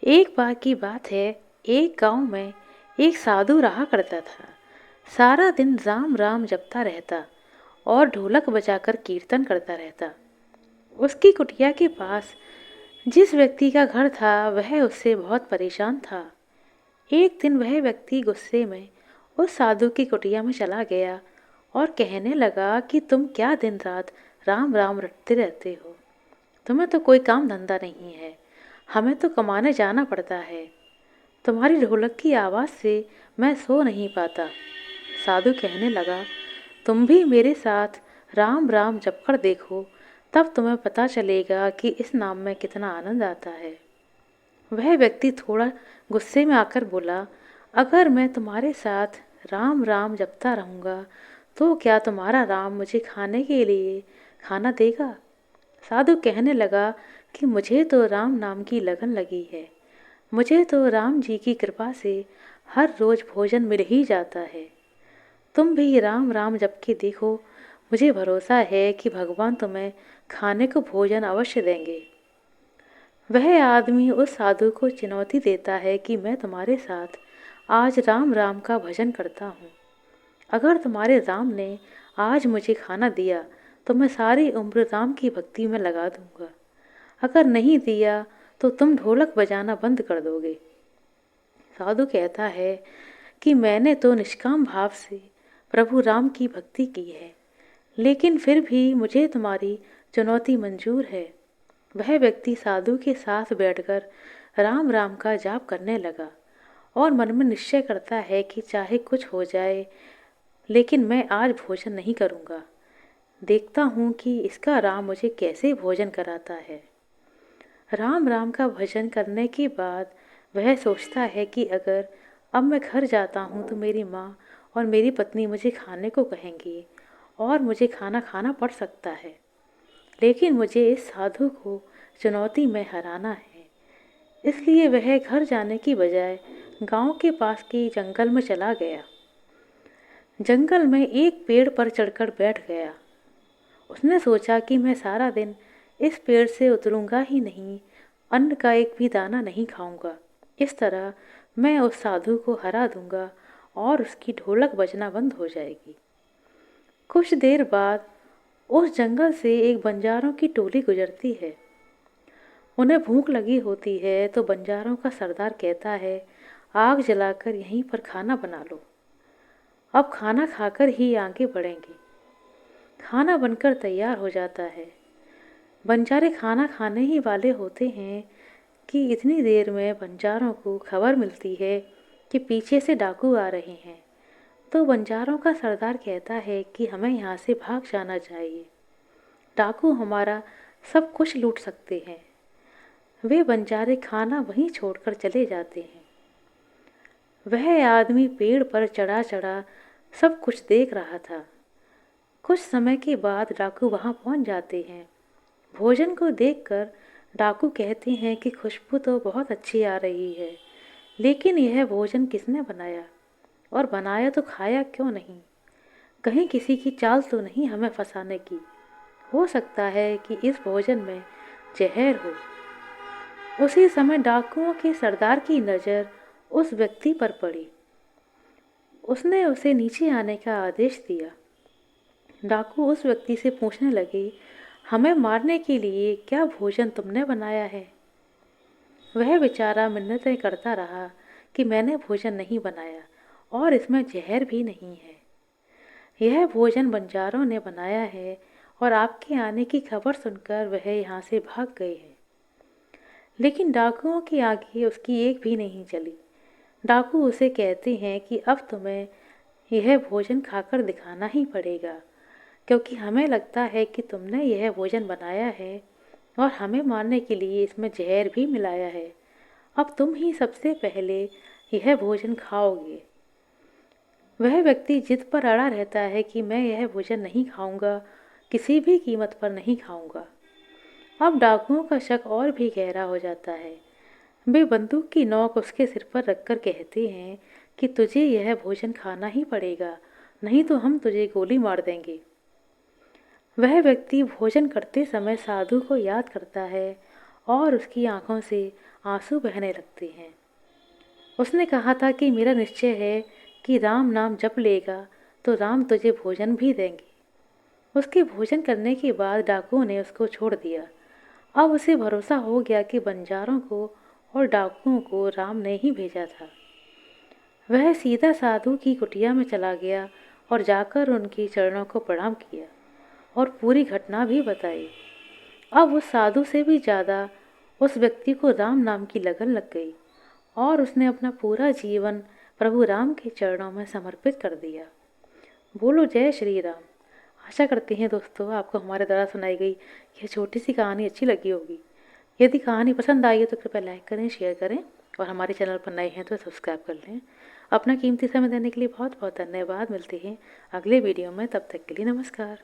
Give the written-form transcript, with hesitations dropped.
एक बार की बात है। एक गांव में एक साधु रहा करता था। सारा दिन राम राम जपता रहता और ढोलक बजाकर कीर्तन करता रहता। उसकी कुटिया के पास जिस व्यक्ति का घर था वह उससे बहुत परेशान था। एक दिन वह व्यक्ति गुस्से में उस साधु की कुटिया में चला गया और कहने लगा कि तुम क्या दिन रात राम राम रटते रहते हो। तुम्हें तो कोई काम धंधा नहीं है। हमें तो कमाने जाना पड़ता है। तुम्हारी ढोलक की आवाज़ से मैं सो नहीं पाता। साधु कहने लगा, तुम भी मेरे साथ राम राम जप कर देखो, तब तुम्हें पता चलेगा कि इस नाम में कितना आनंद आता है। वह व्यक्ति थोड़ा गुस्से में आकर बोला, अगर मैं तुम्हारे साथ राम राम जपता रहूँगा तो क्या तुम्हारा राम मुझे खाने के लिए खाना देगा। साधु कहने लगा कि मुझे तो राम नाम की लगन लगी है। मुझे तो राम जी की कृपा से हर रोज भोजन मिल ही जाता है। तुम भी राम राम जप के देखो। मुझे भरोसा है कि भगवान तुम्हें खाने को भोजन अवश्य देंगे। वह आदमी उस साधु को चुनौती देता है कि मैं तुम्हारे साथ आज राम राम का भजन करता हूँ। अगर तुम्हारे राम ने आज मुझे खाना दिया तो मैं सारी उम्र राम की भक्ति में लगा दूंगा। अगर नहीं दिया तो तुम ढोलक बजाना बंद कर दोगे। साधु कहता है कि मैंने तो निष्काम भाव से प्रभु राम की भक्ति की है, लेकिन फिर भी मुझे तुम्हारी चुनौती मंजूर है। वह व्यक्ति साधु के साथ बैठकर राम राम का जाप करने लगा और मन में निश्चय करता है कि चाहे कुछ हो जाए, लेकिन मैं आज भोजन नहीं करूँगा। देखता हूँ कि इसका राम मुझे कैसे भोजन कराता है। राम राम का भजन करने के बाद वह सोचता है कि अगर अब मैं घर जाता हूँ तो मेरी माँ और मेरी पत्नी मुझे खाने को कहेंगी और मुझे खाना खाना पड़ सकता है। लेकिन मुझे इस साधु को चुनौती में हराना है। इसलिए वह घर जाने की बजाय गांव के पास के जंगल में चला गया। जंगल में एक पेड़ पर चढ़कर बैठ गया। उसने सोचा कि मैं सारा दिन इस पेड़ से उतरूंगा ही नहीं, अन्न का एक भी दाना नहीं खाऊंगा। इस तरह मैं उस साधु को हरा दूंगा और उसकी ढोलक बजना बंद हो जाएगी। कुछ देर बाद उस जंगल से एक बंजारों की टोली गुजरती है। उन्हें भूख लगी होती है तो बंजारों का सरदार कहता है, आग जलाकर यहीं पर खाना बना लो। अब खाना खाकर ही आगे बढ़ेंगे। खाना बनकर तैयार हो जाता है। बंजारे खाना खाने ही वाले होते हैं कि इतनी देर में बंजारों को खबर मिलती है कि पीछे से डाकू आ रहे हैं। तो बंजारों का सरदार कहता है कि हमें यहाँ से भाग जाना चाहिए। डाकू हमारा सब कुछ लूट सकते हैं। वे बंजारे खाना वहीं छोड़कर चले जाते हैं। वह आदमी पेड़ पर चढ़ा चढ़ा सब कुछ देख रहा था। कुछ समय के बाद डाकू वहां पहुंच जाते हैं। भोजन को देखकर डाकू कहते हैं कि खुशबू तो बहुत अच्छी आ रही है, लेकिन यह भोजन किसने बनाया, और बनाया तो खाया क्यों नहीं। कहीं किसी की चाल तो नहीं हमें फंसाने की। हो सकता है कि इस भोजन में जहर हो। उसी समय डाकुओं के सरदार की नज़र उस व्यक्ति पर पड़ी। उसने उसे नीचे आने का आदेश दिया। डाकू उस व्यक्ति से पूछने लगे, हमें मारने के लिए क्या भोजन तुमने बनाया है। वह बेचारा मिन्नतें करता रहा कि मैंने भोजन नहीं बनाया और इसमें जहर भी नहीं है। यह भोजन बंजारों ने बनाया है और आपके आने की खबर सुनकर वह यहाँ से भाग गए हैं। लेकिन डाकुओं की आंखें उसकी एक भी नहीं चली। डाकू उसे कहते हैं कि अब तुम्हें यह भोजन खाकर दिखाना ही पड़ेगा, क्योंकि हमें लगता है कि तुमने यह भोजन बनाया है और हमें मारने के लिए इसमें जहर भी मिलाया है। अब तुम ही सबसे पहले यह भोजन खाओगे। वह व्यक्ति जिद पर अड़ा रहता है कि मैं यह भोजन नहीं खाऊंगा, किसी भी कीमत पर नहीं खाऊंगा। अब डाकुओं का शक और भी गहरा हो जाता है। वे बंदूक की नोक उसके सिर पर रखकर कहते हैं कि तुझे यह भोजन खाना ही पड़ेगा, नहीं तो हम तुझे गोली मार देंगे। वह व्यक्ति भोजन करते समय साधु को याद करता है और उसकी आंखों से आंसू बहने लगते हैं। उसने कहा था कि मेरा निश्चय है कि राम नाम जप लेगा तो राम तुझे भोजन भी देंगे। उसके भोजन करने के बाद डाकुओं ने उसको छोड़ दिया। अब उसे भरोसा हो गया कि बंजारों को और डाकुओं को राम ने ही भेजा था। वह सीधा साधु की कुटिया में चला गया और जाकर उनके चरणों को प्रणाम किया और पूरी घटना भी बताई। अब उस साधु से भी ज़्यादा उस व्यक्ति को राम नाम की लगन लग गई और उसने अपना पूरा जीवन प्रभु राम के चरणों में समर्पित कर दिया। बोलो जय श्री राम। आशा करते हैं दोस्तों आपको हमारे द्वारा सुनाई गई यह छोटी सी कहानी अच्छी लगी होगी। यदि कहानी पसंद आई है तो कृपया लाइक करें, शेयर करें और हमारे चैनल पर नए हैं तो सब्सक्राइब कर लें। अपना कीमती समय देने के लिए बहुत बहुत धन्यवाद। मिलते हैं अगले वीडियो में, तब तक के लिए नमस्कार।